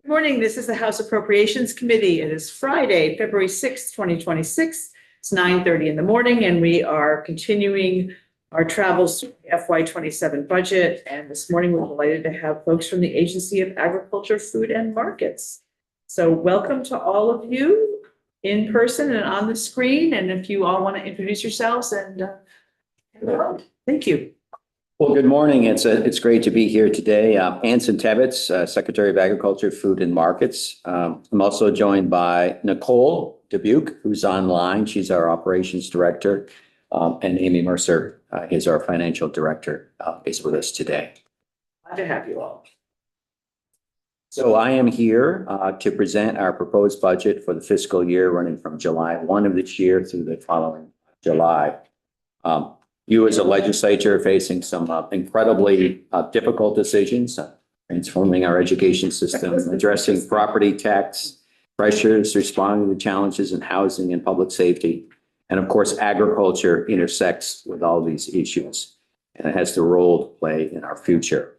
Good morning. This is the House Appropriations Committee. It is Friday, February 6th, 2026. It's 9:30 in the morning, and we are continuing our travels through the FY27 budget. And this morning, we're delighted to have folks from the Agency of Agriculture, Food and Markets. So welcome to all of you in person and on the screen. And if you all want to introduce yourselves and thank you. Well, good morning. It's great to be here today. Anson Tebbets, Secretary of Agriculture, Food and Markets. I'm also joined by Nicole Dubuque, who's online. She's our Operations Director. And Amy Mercer is our Financial Director, is with us today. Glad to have you all. So I am here to present our proposed budget for the fiscal year running from July 1 of this year through the following July. You as a legislature are facing some incredibly difficult decisions, transforming our education system, addressing property tax pressures, responding to challenges in housing and public safety. And of course, agriculture intersects with all these issues, and it has the role to play in our future.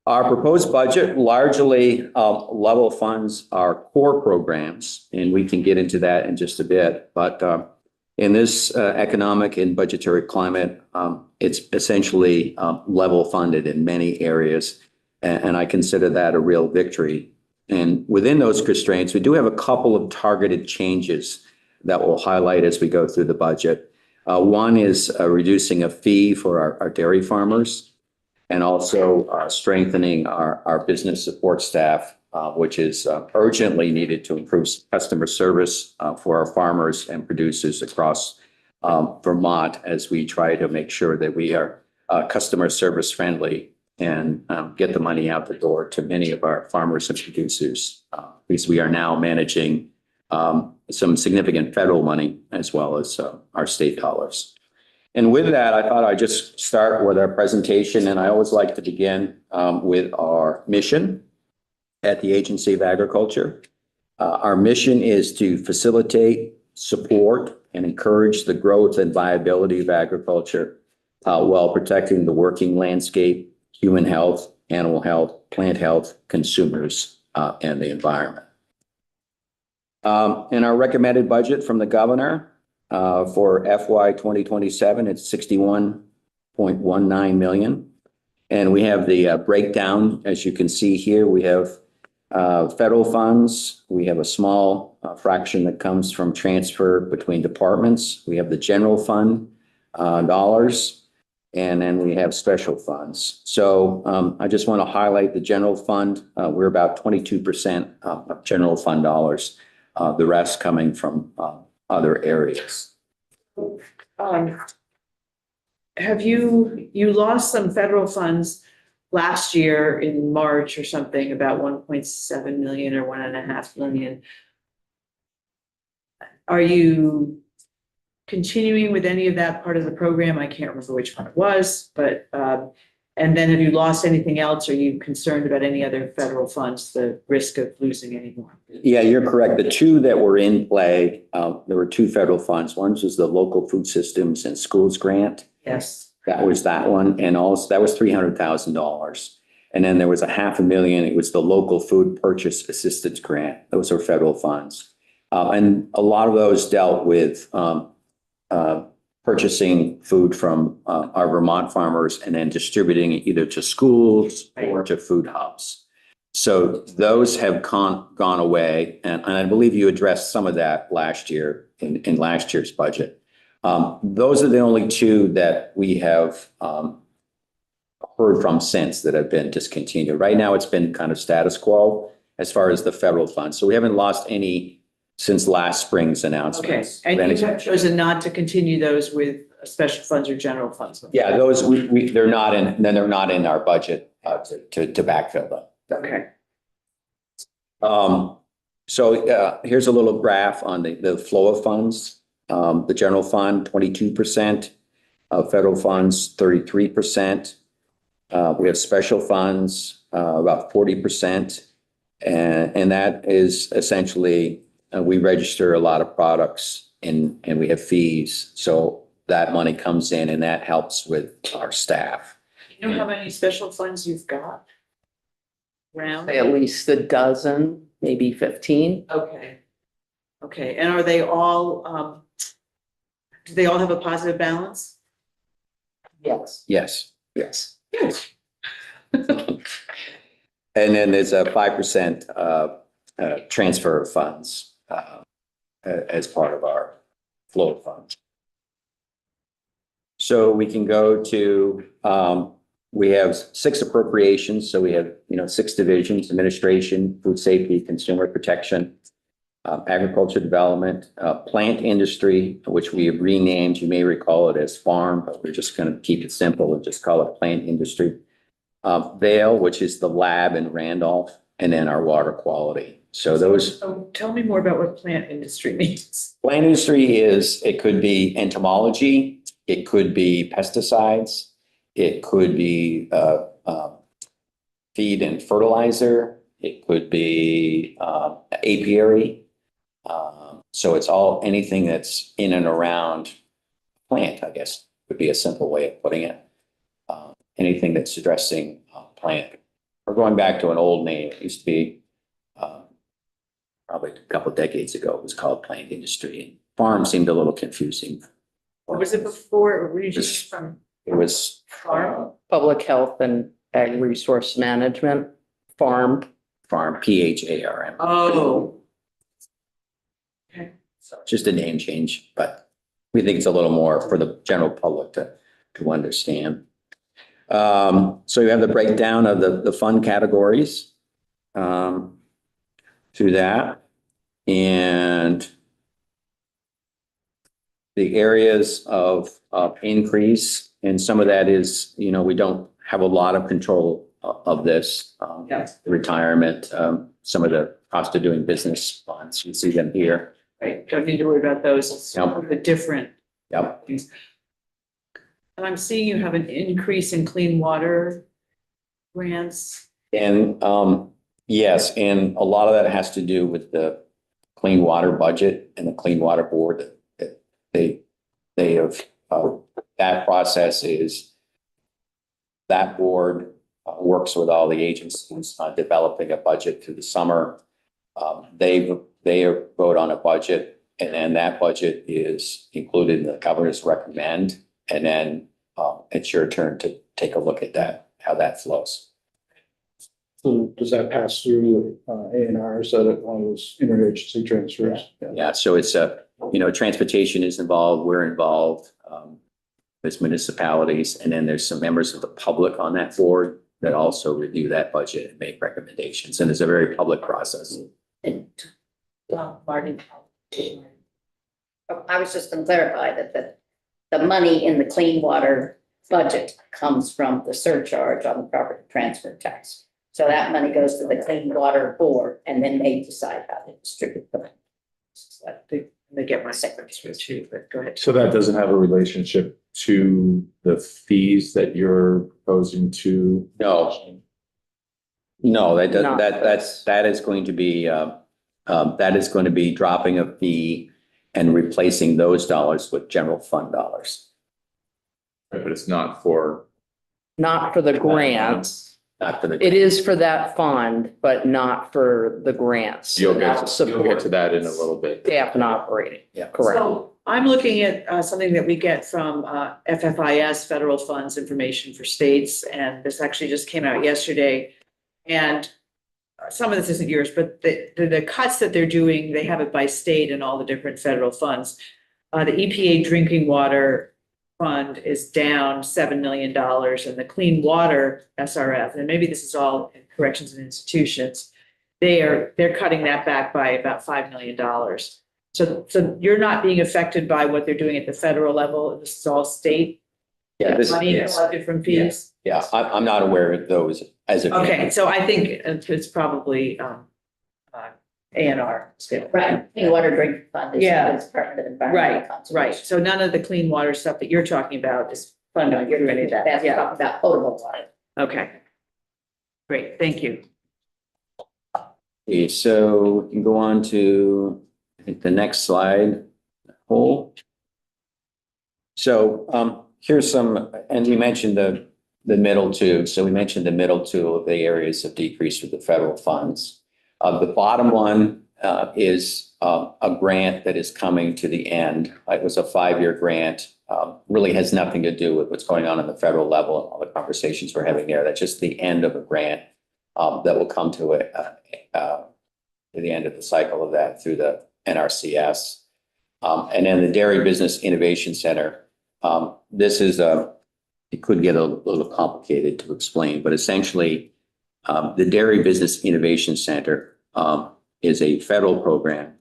Our proposed budget largely level funds our core programs, and we can get into that in just a bit. But in this economic and budgetary climate, it's essentially level funded in many areas, and I consider that a real victory. And within those constraints, we do have a couple of targeted changes that we'll highlight as we go through the budget. One is reducing a fee for our dairy farmers, and also strengthening our business support staff, which is urgently needed to improve customer service for our farmers and producers across Vermont, as we try to make sure that we are customer service friendly and get the money out the door to many of our farmers and producers, because we are now managing some significant federal money as well as our state dollars. And with that, I thought I'd just start with our presentation, and I always like to begin with our mission at the Agency of Agriculture. Our mission is to facilitate, support, and encourage the growth and viability of agriculture while protecting the working landscape, human health, animal health, plant health, consumers, and the environment. In our recommended budget from the governor for FY 2027, it's $61.19 million. And we have the breakdown, as you can see here. We have federal funds. We have a small fraction that comes from transfer between departments. We have the general fund dollars, and then we have special funds. So I just want to highlight the general fund. We're about 22% of general fund dollars, the rest coming from other areas. Have you lost some federal funds last year in March or something, about 1.7 million or 1.5 million? Are you continuing with any of that part of the program? I can't remember which one it was, but and then have you lost anything else? Are you concerned about any other federal funds, the risk of losing any more? Yeah, you're correct. The two that were in play, there were two federal funds. One was the Local Food Systems and Schools Grant. Yes. That was that one. And also that was $300,000. And then there was $500,000. It was the Local Food Purchase Assistance Grant. Those are federal funds. And a lot of those dealt with purchasing food from our Vermont farmers and then distributing it either to schools or to food hubs. So those have gone away. And I believe you addressed some of that last year in last year's budget. Those are the only two that we have heard from since that have been discontinued. Right now, it's been kind of status quo as far as the federal funds. So we haven't lost any since last spring's announcements. Okay, and you have chosen not to continue those with special funds or general funds? Yeah, those they're not in our budget to backfill them. Okay. So here's a little graph on the flow of funds. The general fund, 22%, federal funds, 33%. We have special funds, about 40%. And that is essentially, we register a lot of products and we have fees. So that money comes in and that helps with our staff. You know how many special funds you've got? round? Say at least a dozen, maybe 15. Okay. Okay, and are they all, do they all have a positive balance? Yes. Yes. Yes. Yes. And then there's a 5% transfer of funds as part of our flow of funds. So we can go to, we have 6 appropriations. So we have, 6 divisions: administration, food safety, consumer protection, agriculture development, plant industry, which we have renamed. You may recall it as farm, but we're just going to keep it simple and just call it plant industry. Vale, which is the lab in Randolph, and then our water quality. So those. So tell me more about what plant industry means. Plant industry is, it could be entomology, it could be pesticides, it could be feed and fertilizer, it could be apiary. So it's all, anything that's in and around plant, I guess, would be a simple way of putting it. Anything that's addressing plant. We're going back to an old name. It used to be probably a couple of decades ago, it was called plant industry. Farm seemed a little confusing. What was it before? Were you just from It was farm? Public health and ag resource management, farm. farm, PHARM. Oh. Okay. So just a name change, but we think it's a little more for the general public to understand. So you have the breakdown of the fund categories to that. And the areas of increase, and some of that is, we don't have a lot of control of this. Yeah. Retirement, some of the cost of doing business funds, you see them here. Right, don't need to worry about those. It's Yep. sort of the different Yep. things. And I'm seeing you have an increase in clean water grants. And yes, and a lot of that has to do with the clean water budget and the clean water board. That they have, that process is, that board works with all the agencies on developing a budget through the summer. They vote on a budget, and then that budget is included in the governor's recommend. And then it's your turn to take a look at that, how that flows. So does that pass through A&R? Is that one of those interagency transfers? Yeah, so it's transportation is involved, we're involved, there's municipalities, and then there's some members of the public on that board that also review that budget and make recommendations. And it's a very public process. And, Marty. I was just going to clarify that the money in the clean water budget comes from the surcharge on the property transfer tax. So that money goes to the clean water board, and then they decide how to distribute the money. So they get my secretary too, but go ahead. So that doesn't have a relationship to the fees that you're proposing to? No. No, that does, Not that is going to be, that is going to be dropping a fee and replacing those dollars with general fund dollars. Right, but it's not for, Not for the grants. Not for the. It is for that fund, but not for the grants. you'll Not get to support that in a little bit. staff and operating. Yeah. Correct. So I'm looking at something that we get from FFIS, Federal Funds Information for States, and this actually just came out yesterday. And some of this isn't yours, but the cuts that they're doing, they have it by state and all the different federal funds. The EPA drinking water fund is down $7 million, and the clean water SRF, and maybe this is all in corrections and institutions, they're cutting that back by about $5 million. So you're not being affected by what they're doing at the federal level. This is all state Yeah, this, money, yes. collected from fees. Yeah, I'm not aware of those as of. Okay, yet. so I think it's probably A&R still. Right, clean water drinking fund is Yeah. the Department of Environmental Right, Conservation. right. So none of the clean water stuff that you're talking about is funded through any of that. That's Yeah, talking about potable water. okay. Great, thank you. Okay, so we can go on to, I think, the next slide. Whole. So here's some, and we mentioned the middle two. So we mentioned the middle two of the areas of decrease with the federal funds. The bottom one is a grant that is coming to the end. It was a 5-year grant. Really has nothing to do with what's going on the federal level and all the conversations we're having there. That's just the end of a grant that will come to the end of the cycle of that through the NRCS. And then the Dairy Business Innovation Center. This is it could get a little complicated to explain, but essentially the Dairy Business Innovation Center is a federal program.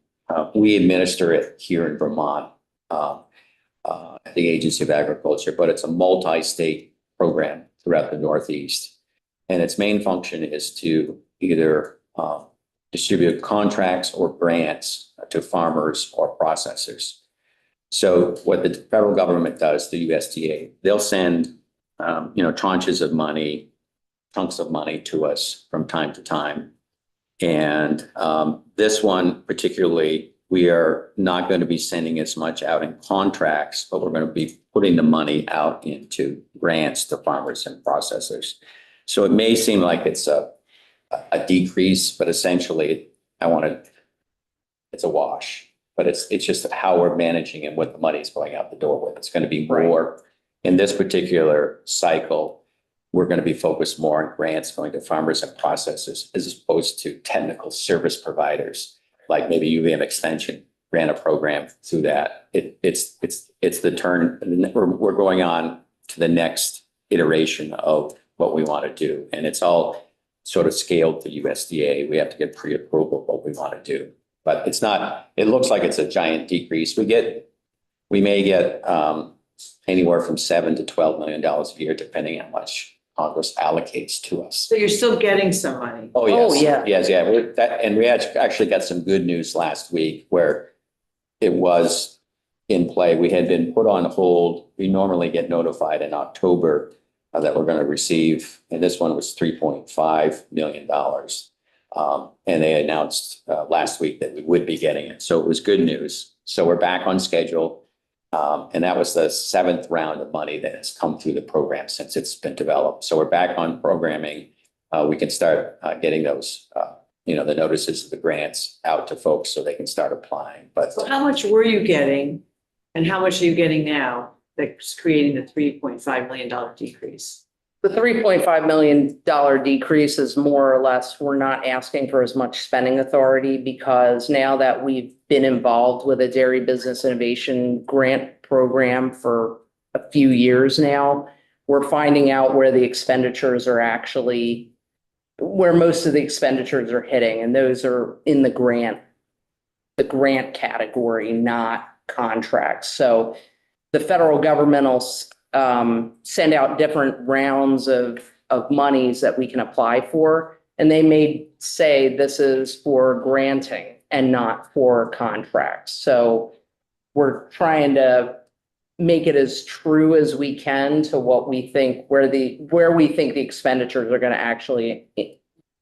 We administer it here in Vermont at the Agency of Agriculture, but it's a multi-state program throughout the Northeast. And its main function is to either distribute contracts or grants to farmers or processors. So what the federal government does, the USDA, they'll send tranches of money, chunks of money to us from time to time. And this one particularly, we are not going to be sending as much out in contracts, but we're going to be putting the money out into grants to farmers and processors. So it may seem like it's a decrease, but essentially it's a wash. But it's just how we're managing and what the money is going out the door with. It's going to be more in this particular cycle. We're going to be focused more on grants going to farmers and processors as opposed to technical service providers, like maybe UVM Extension ran a program through that. It's the turn. We're going on to the next iteration of what we want to do, and it's all sort of scaled to USDA. We have to get pre-approval of what we want to do, but it's not. It looks like it's a giant decrease. We may get anywhere from $7 to $12 million a year, depending on how much Congress allocates to us. So you're still getting some money. Oh, yes. Oh, yeah. Yes, yeah. We actually got some good news last week where it was in play. We had been put on hold. We normally get notified in October that we're going to receive, and this one was $3.5 million. And they announced last week that we would be getting it. So it was good news. So we're back on schedule. And that was the 7th round of money that has come through the program since it's been developed. So we're back on programming. We can start getting those, the notices of the grants out to folks so they can start applying. But So how much were you getting and how much are you getting now that's creating the $3.5 million decrease? The $3.5 million decrease is more or less, we're not asking for as much spending authority because now that we've been involved with a dairy business innovation grant program for a few years now, we're finding out where the expenditures are actually, where most of the expenditures are hitting, and those are in the grant category, not contracts. So the federal government will send out different rounds of monies that we can apply for. And they may say this is for granting and not for contracts. So we're trying to make it as true as we can to what we think, where we think the expenditures are going to actually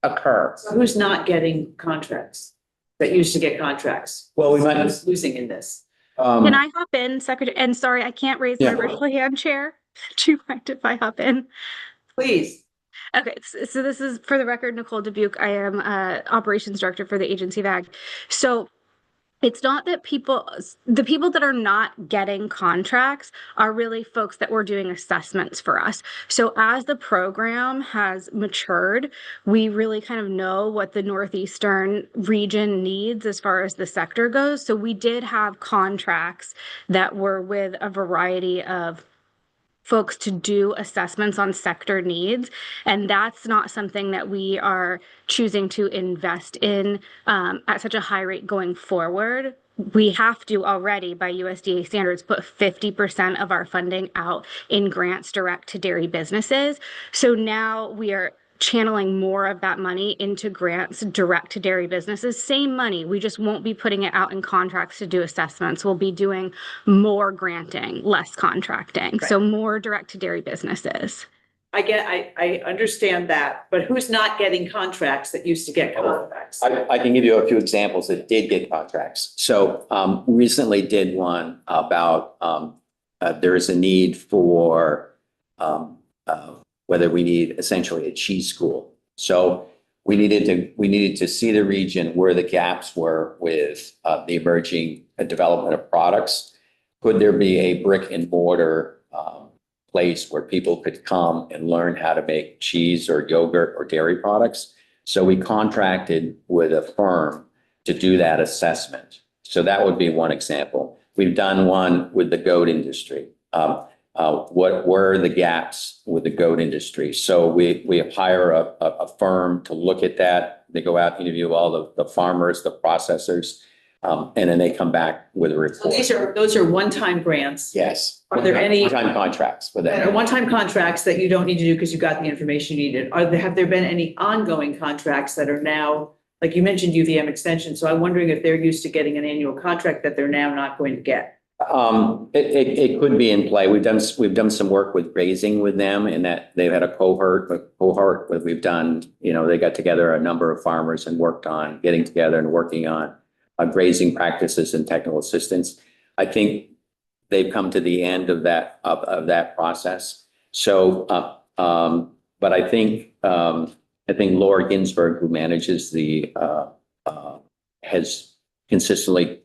occur. So who's not getting contracts that used to get contracts? well, we might. Who's losing in this? Can I hop in, Secretary? And sorry, I can't raise my virtual hand, Chair. Do you mind if I hop in? Please. Okay, so this is, for the record, Nicole Dubuque. I am Operations Director for the Agency of Ag. So it's not that the people that are not getting contracts are really folks that were doing assessments for us. So as the program has matured, we really kind of know what the Northeastern region needs as far as the sector goes. So we did have contracts that were with a variety of folks to do assessments on sector needs. And that's not something that we are choosing to invest in at such a high rate going forward. We have to already, by USDA standards, put 50% of our funding out in grants direct to dairy businesses. So now we are channeling more of that money into grants direct to dairy businesses. Same money, we just won't be putting it out in contracts to do assessments. We'll be doing more granting, less contracting. Right. So more direct to dairy businesses. I understand that, but who's not getting contracts that used to get contracts? I can give you a few examples that did get contracts. So recently did one about there is a need for whether we need essentially a cheese school. So we needed to see the region where the gaps were with the emerging development of products. Could there be a brick and mortar place where people could come and learn how to make cheese or yogurt or dairy products? So we contracted with a firm to do that assessment. So that would be one example. We've done one with the goat industry. What were the gaps with the goat industry? So we hire a firm to look at that. They go out, interview all the farmers, the processors, and then they come back with a So report. those are one-time grants. Yes. Are there any- One-time contracts with That are them? one-time contracts that you don't need to do because you got the information you needed. Have there been any ongoing contracts that are now, like you mentioned UVM extension, so I'm wondering if they're used to getting an annual contract that they're now not going to get. It could be in play. We've done some work with grazing with them, and that they've had a cohort where we've done, they got together a number of farmers and worked on getting together and working on grazing practices and technical assistance. I think they've come to the end of that process. So, but I think Laura Ginsburg, who manages has consistently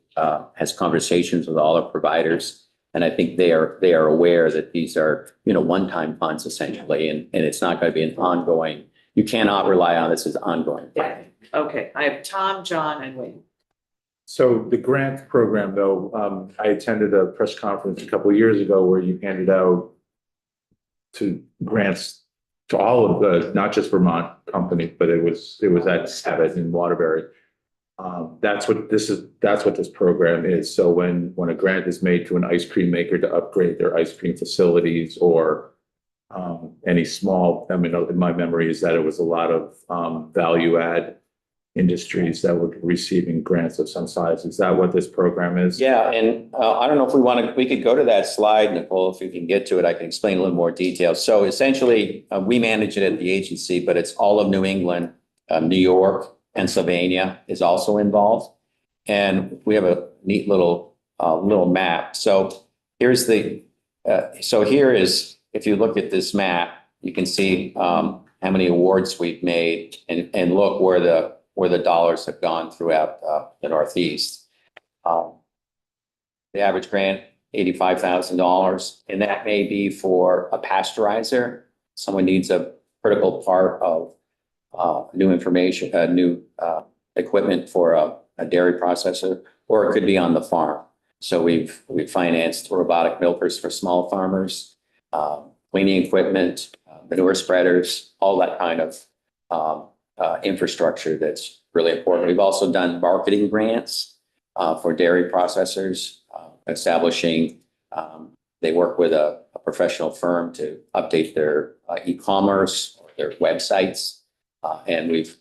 has conversations with all our providers. And I think they are aware that these are, one-time funds essentially, and it's not going to be an ongoing, you cannot rely on this as ongoing. Okay, I have Tom, John, and Wayne. So the grant program, though, I attended a press conference a couple of years ago where you handed out to grants to all of the, not just Vermont companies, but it was at Abbott in Waterbury. That's what this program is. So when a grant is made to an ice cream maker to upgrade their ice cream facilities or any small, in my memory is that it was a lot of value add industries that were receiving grants of some size. Is that what this program is? Yeah, and I don't know if we could go to that slide, Nicole, if you can get to it, I can explain a little more detail. So essentially, we manage it at the agency, but it's all of New England, New York, Pennsylvania is also involved. And we have a neat little map. So here is, if you look at this map, you can see how many awards we've made and look where the dollars have gone throughout the Northeast. The average grant, $85,000, and that may be for a pasteurizer. Someone needs a critical part of new equipment for a dairy processor, or it could be on the farm. So we've financed robotic milkers for small farmers, cleaning equipment, manure spreaders, all that kind of infrastructure that's really important. We've also done marketing grants for dairy processors, establishing, they work with a professional firm to update their e-commerce, or their websites, and we've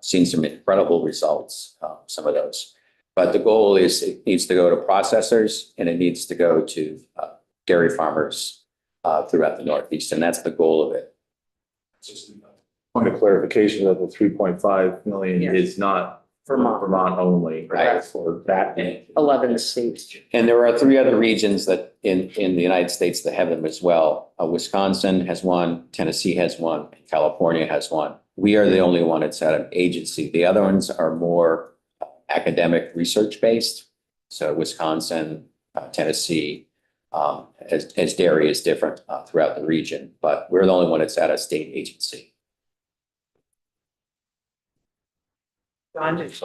seen some incredible results, some of those. But the goal is it needs to go to processors and it needs to go to dairy farmers throughout the Northeast, and that's the goal of it. Point of clarification that the 3.5 million Yes. is not Vermont. Vermont only. Right. For that. 11 states. And there are 3 other regions that in the United States that have them as well. Wisconsin has one, Tennessee has one, and California has one. We are the only one that's at an agency. The other ones are more academic research based. So Wisconsin, Tennessee, as dairy is different throughout the region, but we're the only one that's at a state agency. John, Thank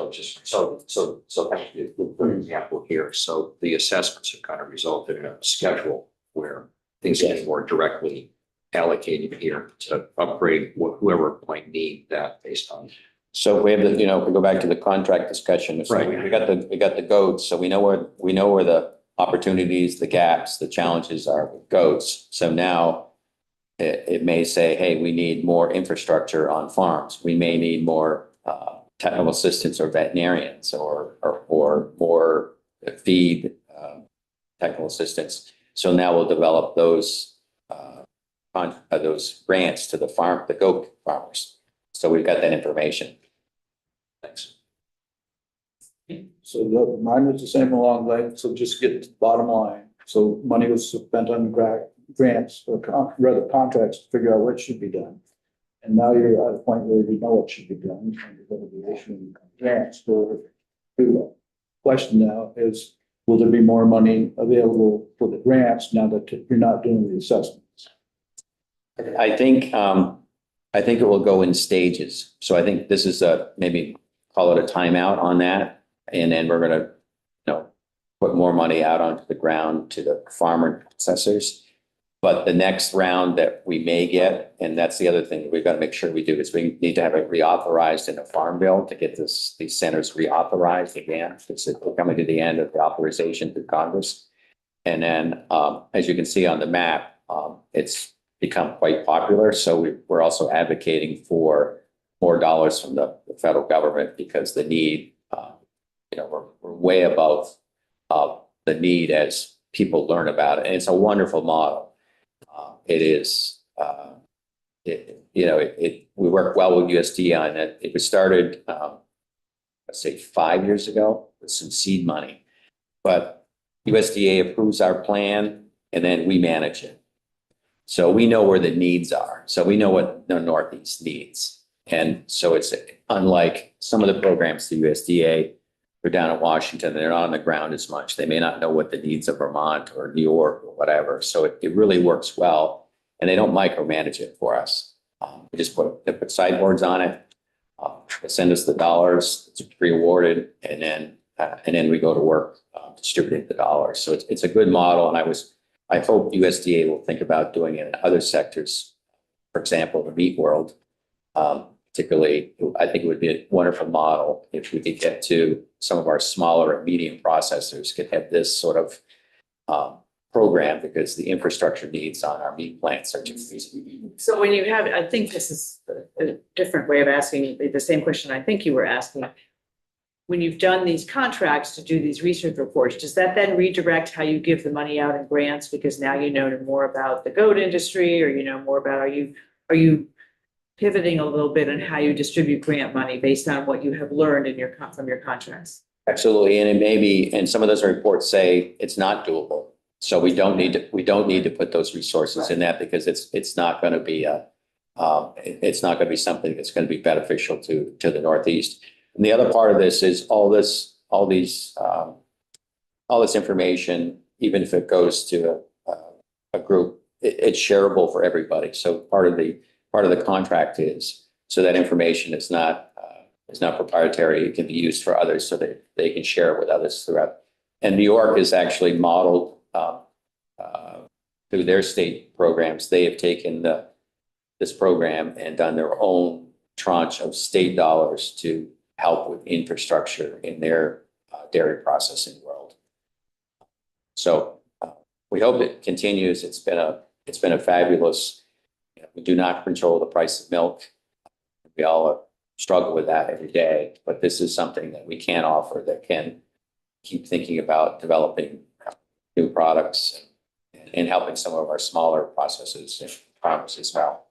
you for example here. So the assessments have kind of resulted in a schedule where things get more directly allocated here to upgrade whoever might need that based on. So we have we go back to the contract discussion. So Right. we got the goats. So we know where the opportunities, the gaps, the challenges are with goats. So now it may say, hey, we need more infrastructure on farms. We may need more technical assistants or veterinarians or more feed technical assistants. So now we'll develop those grants to the goat farmers. So we've got that information. Thanks. So mine was the same along like, so just get to the bottom line. So money was spent on grants or rather contracts to figure out what should be done. And now you're at a point where you know what should be done, and you're going to be issuing grants for the question now is, will there be more money available for the grants now that you're not doing the assessments? I think it will go in stages. So I think this is maybe call it a timeout on that. And then we're gonna, put more money out onto the ground to the farmer assessors. But the next round that we may get, and that's the other thing we've got to make sure we do, is we need to have it reauthorized in a farm bill to get these centers reauthorized again. It's coming to the end of the authorization through Congress. And then, as you can see on the map, it's become quite popular. So we're also advocating for more dollars from the federal government because the need, we're way above the need as people learn about it. And it's a wonderful model. It is, we work well with USD on it. It was started, let's say 5 years ago with some seed money, but USDA approves our plan and then we manage it. So we know where the needs are. So we know what the Northeast needs. And so it's unlike some of the programs, the USDA, they're down in Washington, they're not on the ground as much. They may not know what the needs of Vermont or New York or whatever. So it really works well. And they don't micromanage it for us. We just put sideboards on it. They send us the dollars, it's pre-awarded, and then we go to work distributing the dollars. So it's a good model. And I hope USDA will think about doing it in other sectors. For example, the meat world. Particularly, I think it would be a wonderful model if we could get to some of our smaller and medium processors could have this sort of program because the infrastructure needs on our meat plants are too easy. So when you have, I think this is a different way of asking the same question I think you were asking. When you've done these contracts to do these research reports, does that then redirect how you give the money out in grants? Because now you know more about the goat industry, or you know more about, are you pivoting a little bit on how you distribute grant money based on what you have learned from your contracts? Absolutely, and it may be, and some of those reports say it's not doable. So we don't need to put those resources in that because it's not going to be something that's going to be beneficial to the Northeast. And the other part of this is all this information, even if it goes to a group, it's shareable for everybody. So part of the contract is so that information is not proprietary. It can be used for others so that they can share it with others throughout. And New York is actually modeled through their state programs. They have taken this program and done their own tranche of state dollars to help with infrastructure in their dairy processing world. So we hope it continues. It's been a fabulous. We do not control the price of milk. We all struggle with that every day, but this is something that we can offer that can keep thinking about developing new products and helping some of our smaller processes and farmers as well.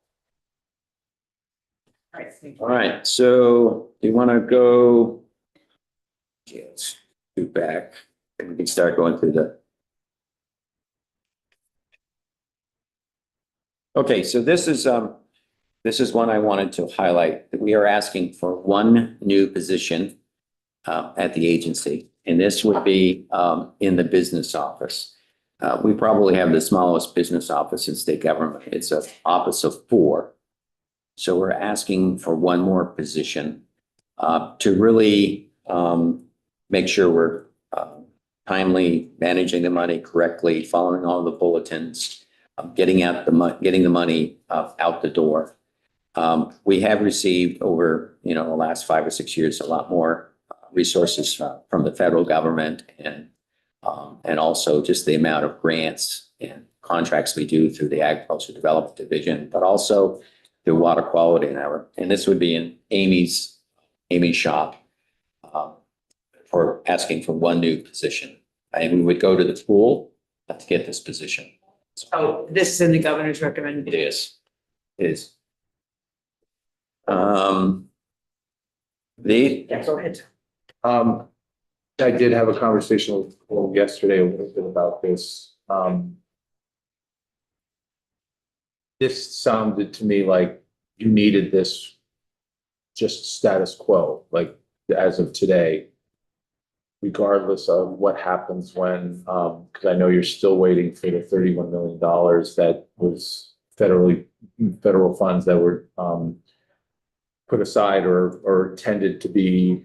All right, thank you. All right, so you want to go, okay, let's do back and we can start going through okay, so this is one I wanted to highlight. We are asking for one new position at the agency, and this would be in the business office. We probably have the smallest business office in state government. It's an office of 4. So we're asking for one more position to really make sure we're timely managing the money correctly, following all the bulletins, getting the money out the door. We have received over, the last 5 or 6 years, a lot more resources from the federal government and also just the amount of grants and contracts we do through the Agriculture Development Division, but also through water quality and this would be in Amy's shop for asking for one new position. And we would go to the pool to get this position. So this is in the governor's recommendation. It is. It is. Yeah, go ahead. I did have a conversation with Paul yesterday a little bit about this. this sounded to me like you needed this just status quo, like as of today, regardless of what happens when, because I know you're still waiting for the $31 million that was federal funds that were put aside or intended to be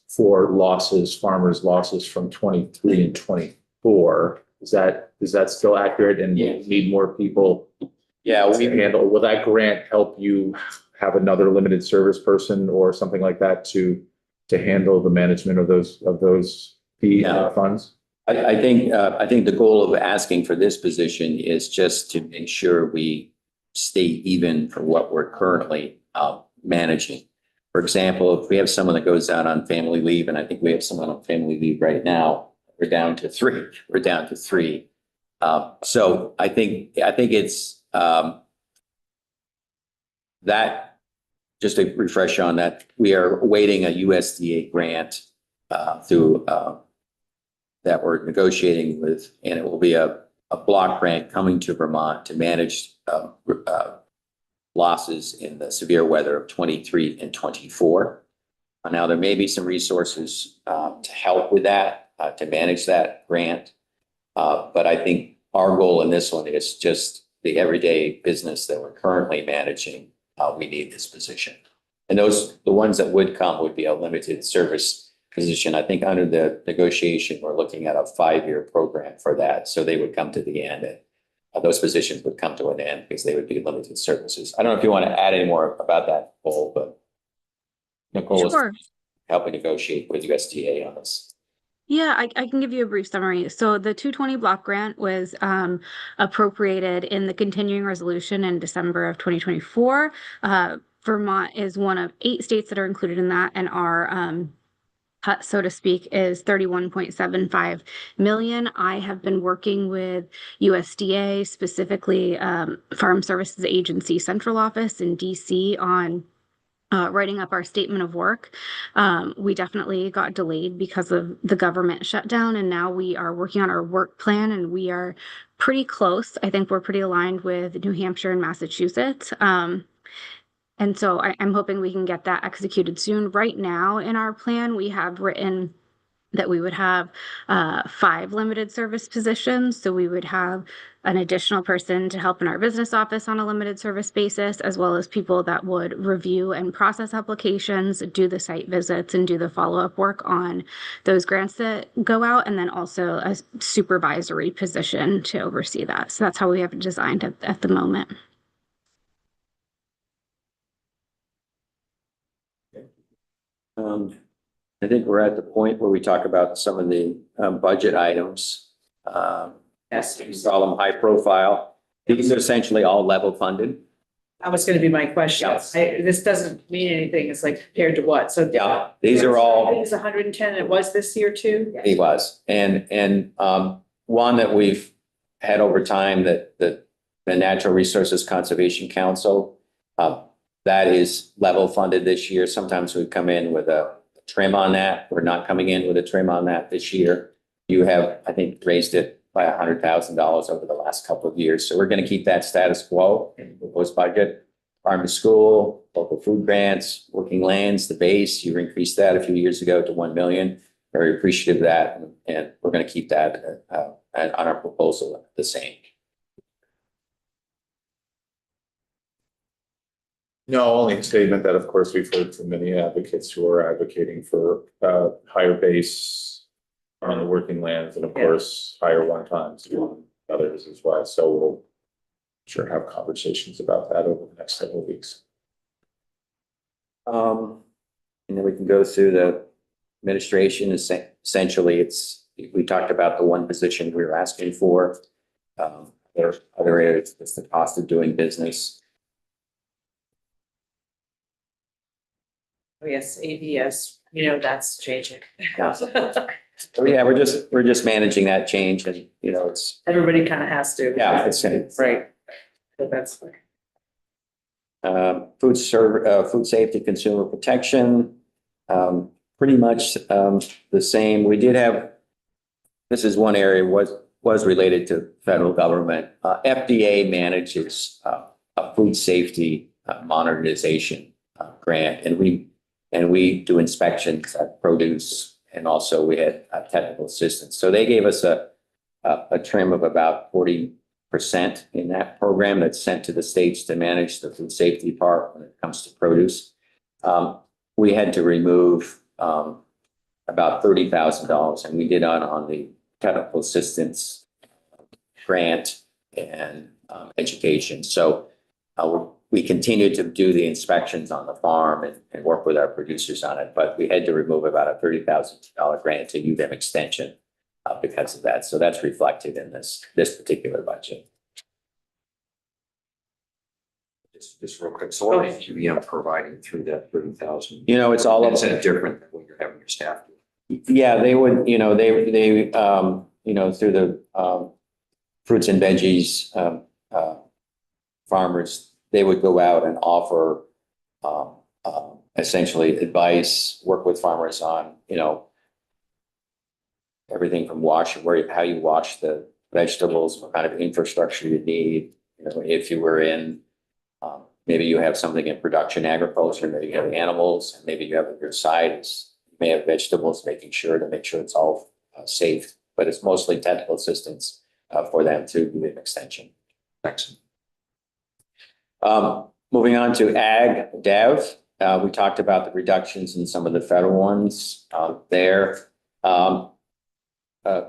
for losses, farmers' losses from 23 and 24. Is that still accurate? And you need more people Yeah, to handle? Will that grant help you have another limited service person or something like that to handle the management of those fee Yeah. funds? I think the goal of asking for this position is just to make sure we stay even for what we're currently managing. For example, if we have someone that goes out on family leave, and I think we have someone on family leave right now, we're down to three. We're down to three. So I think it's that, just to refresh on that, we are awaiting a USDA grant through that we're negotiating with, and it will be a block grant coming to Vermont to manage losses in the severe weather of 23 and 24. Now, there may be some resources to help with that, to manage that grant. But I think our goal in this one is just the everyday business that we're currently managing. We need this position. And the ones that would come would be a limited service position. I think under the negotiation, we're looking at a 5-year program for that. So they would come to the end, and those positions would come to an end because they would be limited services. I don't know if you want to add any more about that, Nicole, but Nicole Sure. is helping negotiate with USDA on this. Yeah, I can give you a brief summary. So the 220 block grant was appropriated in the continuing resolution in December of 2024. Vermont is one of 8 states that are included in that, and our cut, so to speak, is 31.75 million. I have been working with USDA, specifically Farm Services Agency Central Office in DC, on writing up our statement of work. We definitely got delayed because of the government shutdown, and now we are working on our work plan, and we are pretty close. I think we're pretty aligned with New Hampshire and Massachusetts. And so I'm hoping we can get that executed soon. Right now in our plan, we have written that we would have 5 limited service positions. So we would have an additional person to help in our business office on a limited service basis, as well as people that would review and process applications, do the site visits, and do the follow-up work on those grants that go out, and then also a supervisory position to oversee that. So that's how we have it designed at the moment. I think we're at the point where we talk about some of the budget items. Yes. We saw them high profile. These are essentially all level funded. That was gonna be my question. Yes. This doesn't mean anything. It's like compared to what? So. Yeah, these are all. It was 110. It was this year too? He was. And one that we've had over time that the Natural Resources Conservation Council, that is level funded this year. Sometimes we come in with a trim on that. We're not coming in with a trim on that this year. You have, I think, raised it by $100,000 over the last couple of years. So we're going to keep that status quo in the proposed budget. Farm to school, local food grants, working lands, the base, you increased that a few years ago to 1 million. Very appreciative of that. And we're going to keep that on our proposal the same. No, only a statement that, of course, we've heard from many advocates who are advocating for higher base on the working lands and, of course, higher one-times on others as well. So we'll sure have conversations about that over the next several weeks. And then we can go through the administration. Essentially, we talked about the one position we were asking for. There are other areas, it's the cost of doing business. Oh, yes, ABS, that's changing. So yeah, we're just managing that change, and it's Everybody kind of has to. yeah, it's Right. So that's. food safety, consumer protection, pretty much the same. We did have, this is one area was related to federal government. FDA manages a food safety modernization grant, and we do inspections at produce, and also we had technical assistance. So they gave us a trim of about 40% in that program that's sent to the states to manage the food safety part when it comes to produce. We had to remove about $30,000, and we did on the technical assistance grant and education. So we continued to do the inspections on the farm and work with our producers on it, but we had to remove about a $30,000 grant to UVM extension because of that. So that's reflected in this particular budget. Just real quick, so what is UVM providing through that 30,000? You know, it's all Is that different than what you're having your staff do? Yeah, they would, through the fruits and veggies farmers, they would go out and offer essentially advice, work with farmers on, everything from how you wash the vegetables, what kind of infrastructure you need. If you were in, maybe you have something in production agriculture, maybe you have animals, and maybe you have on your side, you may have vegetables, make sure it's all safe, but it's mostly technical assistance for them to do an extension. Thanks. Moving on to Ag Dev, we talked about the reductions in some of the federal ones there.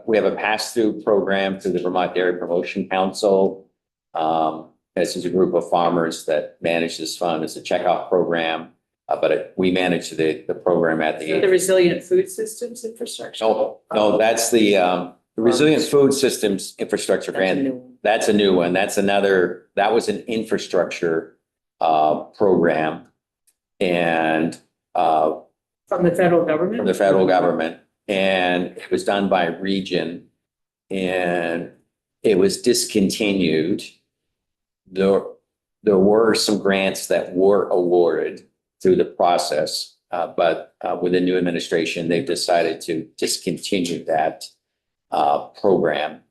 We have a pass-through program through the Vermont Dairy Promotion Council. This is a group of farmers that manage this fund. It's a checkoff program, but we manage the program at The Resilient Food Systems Infrastructure. No, that's the Resilient Food Systems Infrastructure Grant. That's a new one. That was an infrastructure program, and From the federal government? from the federal government, and it was done by region, and it was discontinued. There were some grants that were awarded through the process, but with the new administration, they've decided to discontinue that program.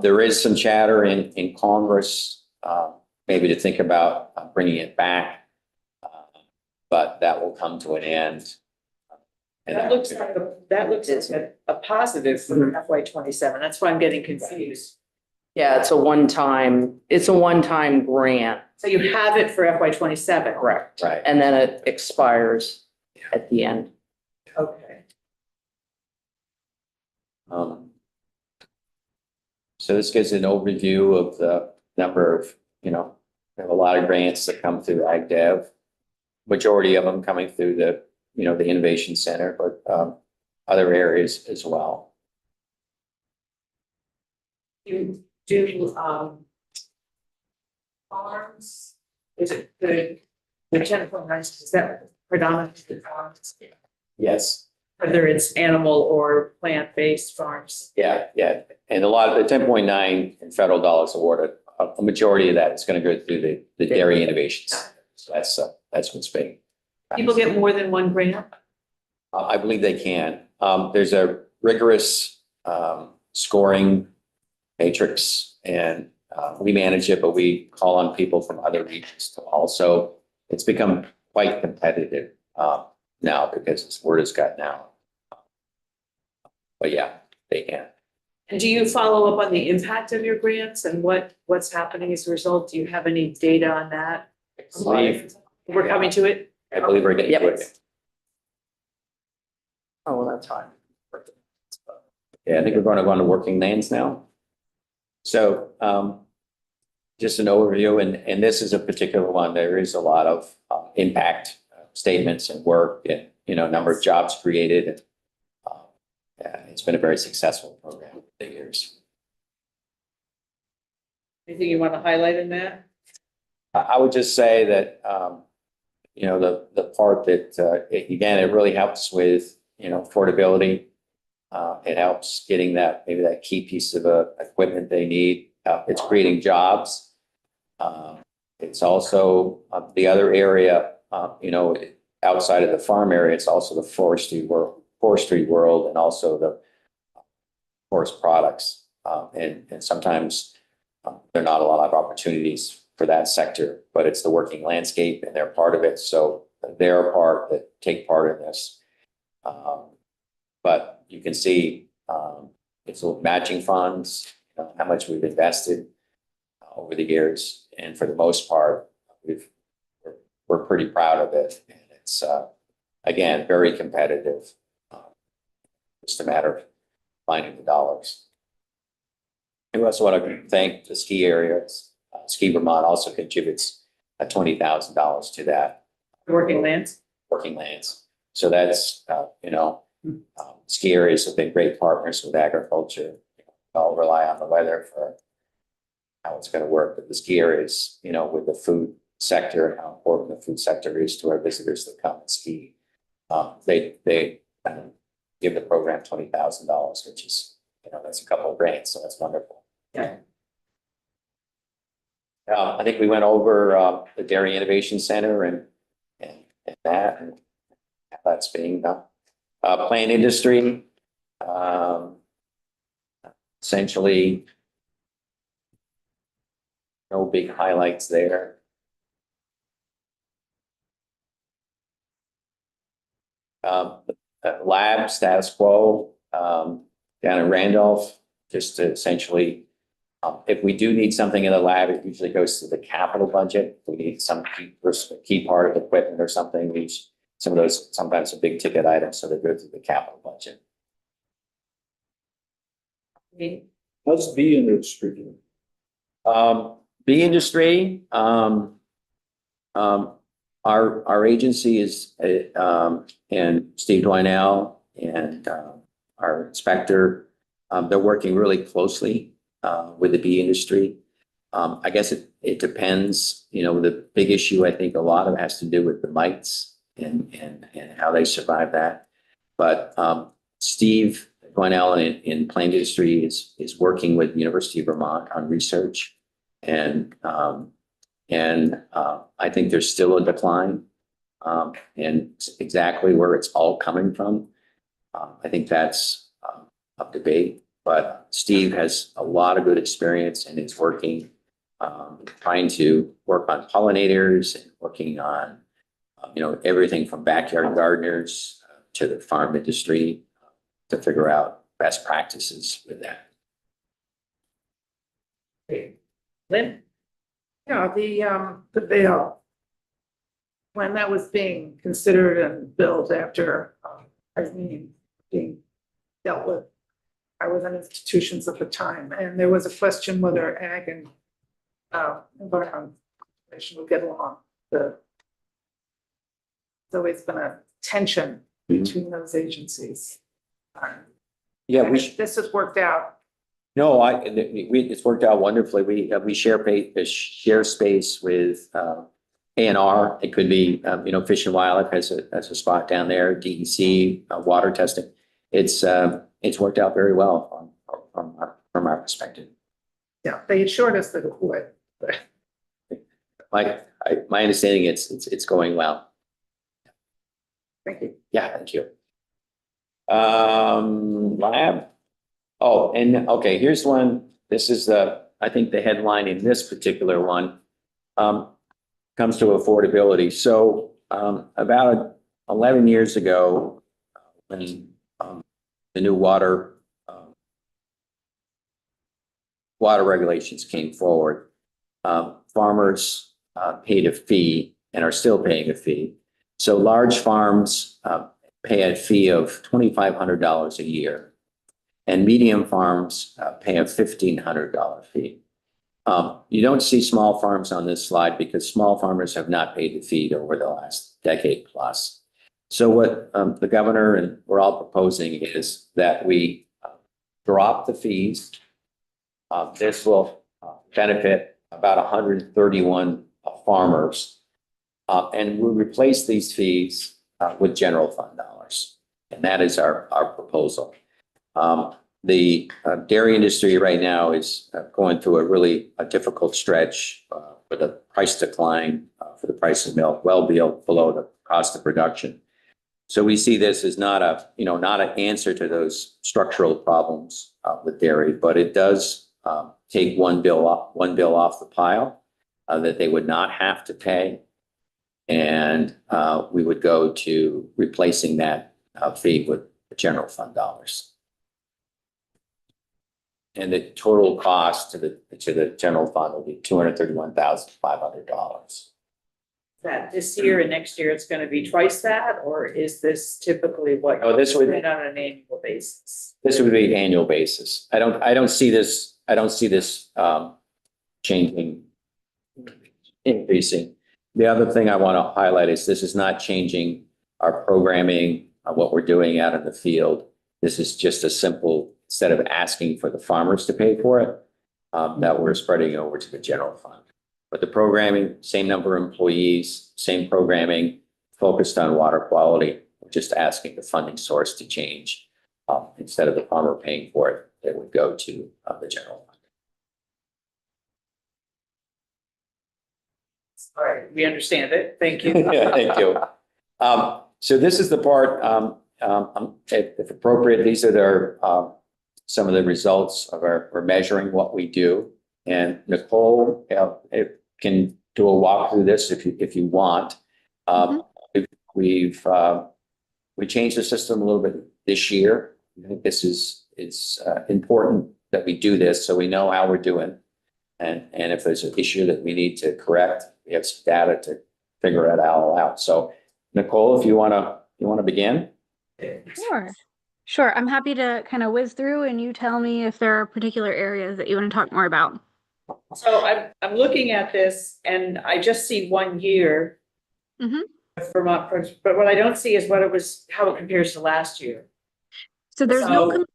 There is some chatter in Congress, maybe to think about bringing it back, but that will come to an end. That looks like a positive for FY 27. That's why I'm getting confused. Yeah, it's a one-time grant. So you have it for FY 27? Correct. Right. And then it expires at the end. Okay. So this gives an overview of the number of, we have a lot of grants that come through Ag Dev. Majority of them coming through the Innovation Center, but other areas as well. You do, farms, is it the 10.9, is that predominantly farms? Yes. Whether it's animal or plant-based farms? Yeah. And a lot of the 10.9 in federal dollars awarded, a majority of that is going to go through the Dairy Innovation Center. So that's what's being. People get more than one grant? I believe they can. There's a rigorous scoring matrix, and we manage it, but we call on people from other regions to also. It's become quite competitive now because this word has gotten out. But yeah, they can. And do you follow up on the impact of your grants and what's happening as a result? Do you have any data on that? We're coming to it? I believe we're getting to Yep. it. Oh, well, that's fine. Yeah, I think we're going to go on to working lands now. So just an overview, and this is a particular one. There is a lot of impact statements and work and, number of jobs created. And it's been a very successful program over the years. Anything you want to highlight in that? I would just say that, the part that, again, it really helps with, affordability. It helps getting maybe that key piece of equipment they need. It's creating jobs. It's also the other area, outside of the farm area, it's also the forestry world, and also the forest products. And sometimes there are not a lot of opportunities for that sector, but it's the working landscape and they're part of it. So they're a part that take part in this. But you can see it's matching funds, how much we've invested over the years. And for the most part, we're pretty proud of it. And it's, again, very competitive. Just a matter of finding the dollars. I also want to thank the ski areas. Ski Vermont also contributes $20,000 to that. Working lands. Working lands. So that's, ski areas have been great partners with agriculture. All rely on the weather for how it's going to work. But the ski areas, with the food sector, how important the food sector is to our visitors that come and ski. They give the program $20,000, which is, that's a couple of grand. So that's wonderful. Yeah. I think we went over the Dairy Innovation Center and that and how that's being done. Plant industry, essentially, no big highlights there. Lab status quo down in Randolph, just to essentially, if we do need something in the lab, it usually goes to the capital budget. If we need some key part of equipment or something, some of those sometimes are big ticket items, so they go to the capital budget. How's the industry doing? Bee industry, our agency is, and Steve Dwinell and our inspector, they're working really closely with the bee industry. I guess it depends, the big issue, I think a lot of it has to do with the mites and how they survive that. But Steve Dwinell in plant industry is working with the University of Vermont on research. And I think there's still a decline, and exactly where it's all coming from. I think that's up to debate, but Steve has a lot of good experience and is working, trying to work on pollinators and working on, everything from backyard gardeners to the farm industry to figure out best practices with that. Lynn? Yeah, the bill, when that was being considered and built after, being dealt with, I was in institutions at the time, and there was a question whether ag and environmental conservation would get along. There's always been a tension between those agencies. Yeah, This has worked out. No, it's worked out wonderfully. We share space with A&R. It could be, Fish and Wildlife has a spot down there, DEC, water testing. It's worked out very well from our perspective. Yeah, they assured us that it would. My understanding, it's going well. Thank you. Yeah, thank you. Lab. Oh, and okay, here's one. This is I think the headline in this particular one comes to affordability. So about 11 years ago, when the new water regulations came forward, farmers paid a fee and are still paying a fee. So large farms pay a fee of $2,500 a year. And medium farms pay a $1,500 fee. You don't see small farms on this slide because small farmers have not paid the fee over the last decade plus. So what the governor and we're all proposing is that we drop the fees. This will benefit about 131 farmers. And we'll replace these fees with general fund dollars. And that is our proposal. The dairy industry right now is going through a really difficult stretch with a price decline for the price of milk, well below the cost of production. So we see this as not not an answer to those structural problems with dairy, but it does take one bill off the pile that they would not have to pay. And we would go to replacing that fee with the general fund dollars. And the total cost to the general fund will be $231,500. That this year and next year it's going to be twice that, or is this typically what? Oh, this would- on an annual basis? This would be annual basis. I don't see this changing, increasing. The other thing I want to highlight is this is not changing our programming, what we're doing out in the field. This is just a simple, instead of asking for the farmers to pay for it, that we're spreading over to the general fund. But the programming, same number of employees, same programming, focused on water quality. We're just asking the funding source to change. Instead of the farmer paying for it, it would go to the general fund. All right, we understand it. Thank you. Thank you. So this is the part, if appropriate, these are some of the results of we're measuring what we do. And Nicole can do a walk through this if you want. We changed the system a little bit this year. I think it's important that we do this so we know how we're doing. And if there's an issue that we need to correct, we have some data to figure it all out. So Nicole, if you want to begin. Sure. I'm happy to kind of whiz through and you tell me if there are particular areas that you want to talk more about. So I'm looking at this and I just see 1 year. Mhm. of Vermont, but what I don't see is how it compares to last year. So there's So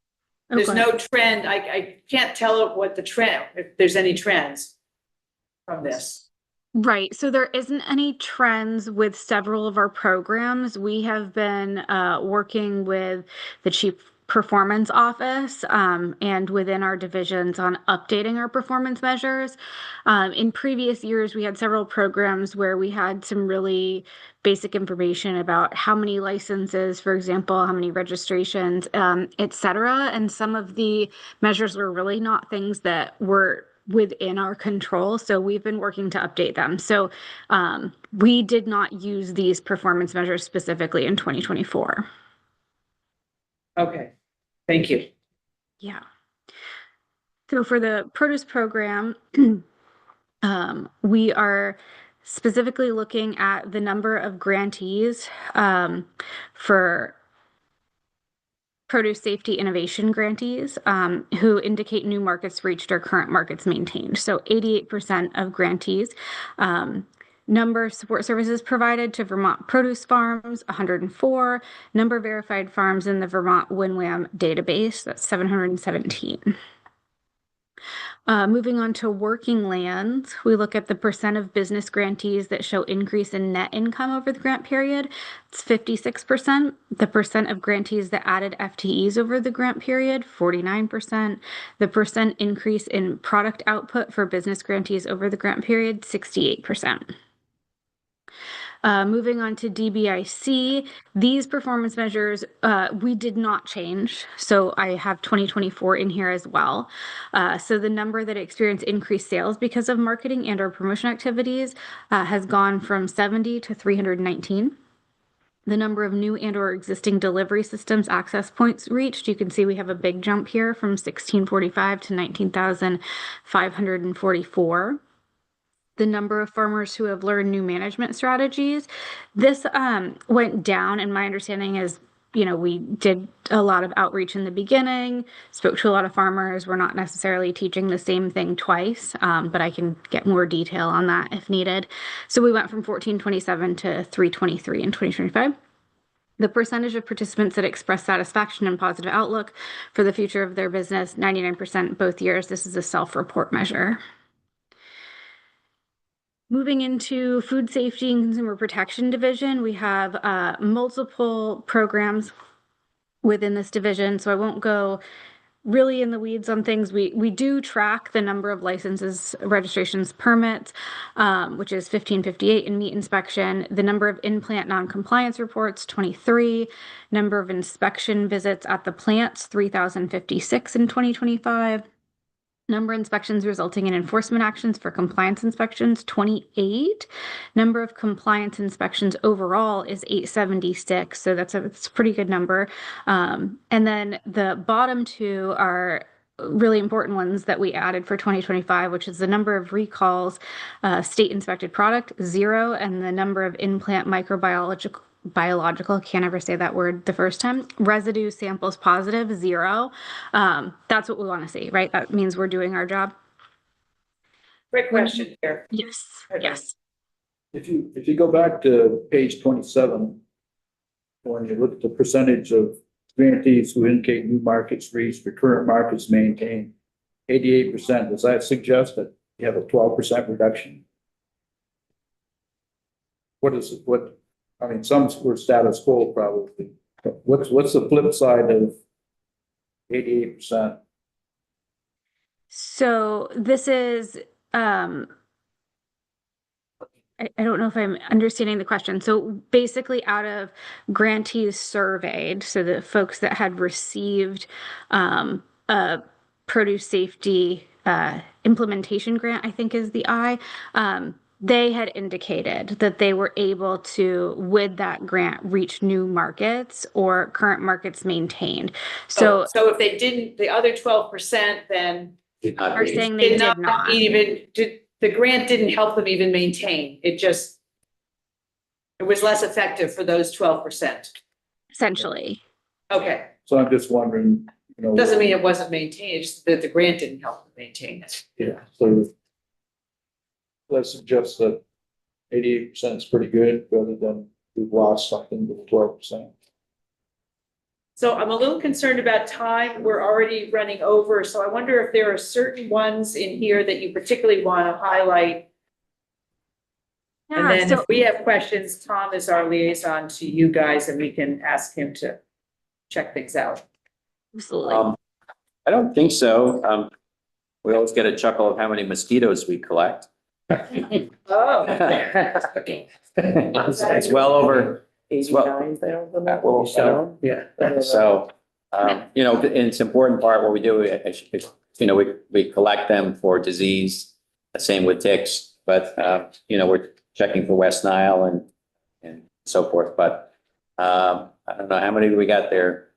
there's go ahead. no trend. I can't tell what the trend, if there's any trends from this. Right. So there isn't any trends with several of our programs. We have been working with the Chief Performance Office and within our divisions on updating our performance measures. In previous years, we had several programs where we had some really basic information about how many licenses, for example, how many registrations, et cetera. And some of the measures were really not things that were within our control. So we've been working to update them. So we did not use these performance measures specifically in 2024. Okay, thank you. Yeah. So for the produce program, we are specifically looking at the number of grantees for produce safety innovation grantees who indicate new markets reached or current markets maintained. So 88% of grantees. Number of support services provided to Vermont produce farms, 104. Number of verified farms in the Vermont WinWham database, that's 717. Moving on to working lands, we look at the percent of business grantees that show increase in net income over the grant period. It's 56%. The percent of grantees that added FTEs over the grant period, 49%. The percent increase in product output for business grantees over the grant period, 68%. Moving on to DBIC, these performance measures we did not change. So I have 2024 in here as well. So the number that experienced increased sales because of marketing and or promotion activities has gone from 70 to 319. The number of new and or existing delivery systems access points reached, you can see we have a big jump here from 1645 to 19,544. The number of farmers who have learned new management strategies. This went down, and my understanding is, we did a lot of outreach in the beginning, spoke to a lot of farmers. We're not necessarily teaching the same thing twice, but I can get more detail on that if needed. So we went from 1427 to 323 in 2025. The percentage of participants that express satisfaction and positive outlook for the future of their business, 99% both years. This is a self-report measure. Moving into food safety and consumer protection division, we have multiple programs within this division, so I won't go really in the weeds on things, we do track the number of licenses, registrations, permits, which is 1558 in meat inspection, the number of in-plant non-compliance reports, 23, number of inspection visits at the plants, 3,056 in 2025. Number of inspections resulting in enforcement actions for compliance inspections, 28. Number of compliance inspections overall is 876. So it's a pretty good number. And then the bottom two are really important ones that we added for 2025, which is the number of recalls, state inspected product, 0, and the number of in-plant biological, can't ever say that word the first time, residue samples positive, 0. That's what we want to see, right? That means we're doing our job. Great question here. Yes, yes. If you go back to page 27, when you look at the percentage of grantees who indicate new markets reached or current markets maintained, 88%, does that suggest that you have a 12% reduction? What is it? I mean, some were status quo probably. What's the flip side of 88%? So this is, I don't know if I'm understanding the question. So basically out of grantees surveyed, so the folks that had received a produce safety implementation grant, I think is the I, they had indicated that they were able to, with that grant, reach new markets or current markets maintained. So if they didn't, the other 12% then are saying they did not. The grant didn't help them even maintain. It was less effective for those 12%. Essentially. Okay. So I'm just wondering, Doesn't mean it wasn't maintained, it's just that the grant didn't help them maintain it. Yeah, so let's suggest that 88% is pretty good rather than we've lost something to 12%. So I'm a little concerned about time. We're already running over. So I wonder if there are certain ones in here that you particularly want to highlight. And then if we have questions, Tom is our liaison to you guys and we can ask him to check things out. Absolutely. I don't think so. We always get a chuckle of how many mosquitoes we collect. Oh. It's well over. 89,000. Yeah. So, and it's important part what we do, we collect them for disease, same with ticks, but, we're checking for West Nile and so forth, but, I don't know, how many do we got there?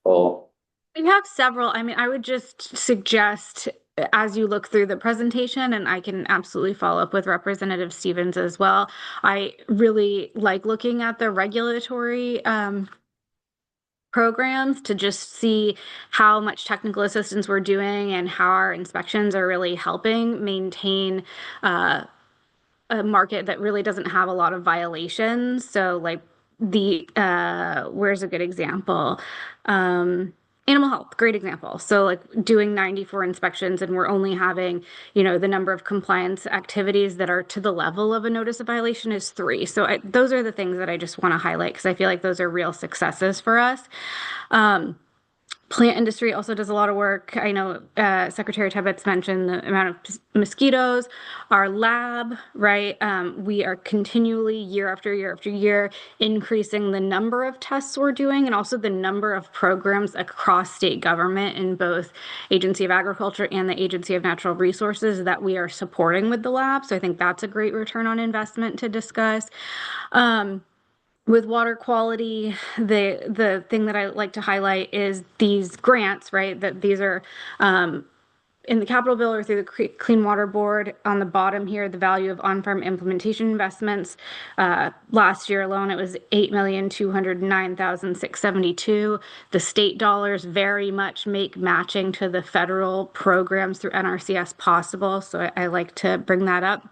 Well, We have several. I mean, I would just suggest as you look through the presentation, and I can absolutely follow up with Representative Stevens as well. I really like looking at the regulatory programs to just see how much technical assistance we're doing and how our inspections are really helping maintain a market that really doesn't have a lot of violations. So like where's a good example? Animal health, great example. So like doing 94 inspections and we're only having, the number of compliance activities that are to the level of a notice of violation is 3. So those are the things that I just want to highlight because I feel like those are real successes for us. Plant industry also does a lot of work. I know Secretary Tibbetts mentioned the amount of mosquitoes. Our lab, right? We are continually year after year after year increasing the number of tests we're doing and also the number of programs across state government in both Agency of Agriculture and the Agency of Natural Resources that we are supporting with the lab. So I think that's a great return on investment to discuss. With water quality, the thing that I like to highlight is these grants, right? That these are in the Capitol bill or through the Clean Water Board. On the bottom here, the value of on-farm implementation investments. Last year alone, it was $8,209,672. The state dollars very much make matching to the federal programs through NRCS possible. So I like to bring that up.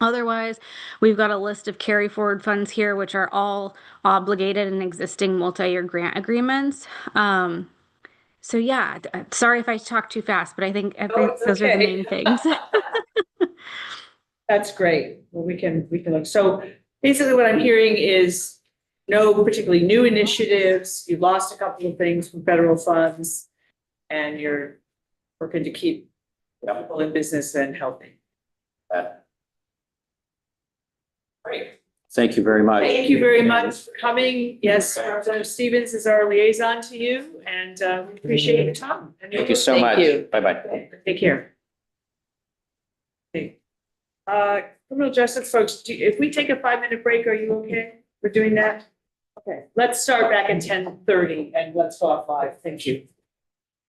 Otherwise, we've got a list of carry forward funds here, which are all obligated and existing multi-year grant agreements. So yeah, sorry if I talk too fast, but I think those are the main things. That's great. Well, we can look. So basically what I'm hearing is no particularly new initiatives. You lost a couple of things from federal funds. and you're working to keep people in business and healthy. Great. Thank you very much. Thank you very much for coming. Yes, Representative Stevens is our liaison to you, and we appreciate your time. Thank you so Thank much. you. Bye-bye. Take care. Okay. Criminal justice folks, if we take a 5-minute break, are you okay? We're doing that? Okay, let's start back at 10:30 and let's go at 5. Thank you.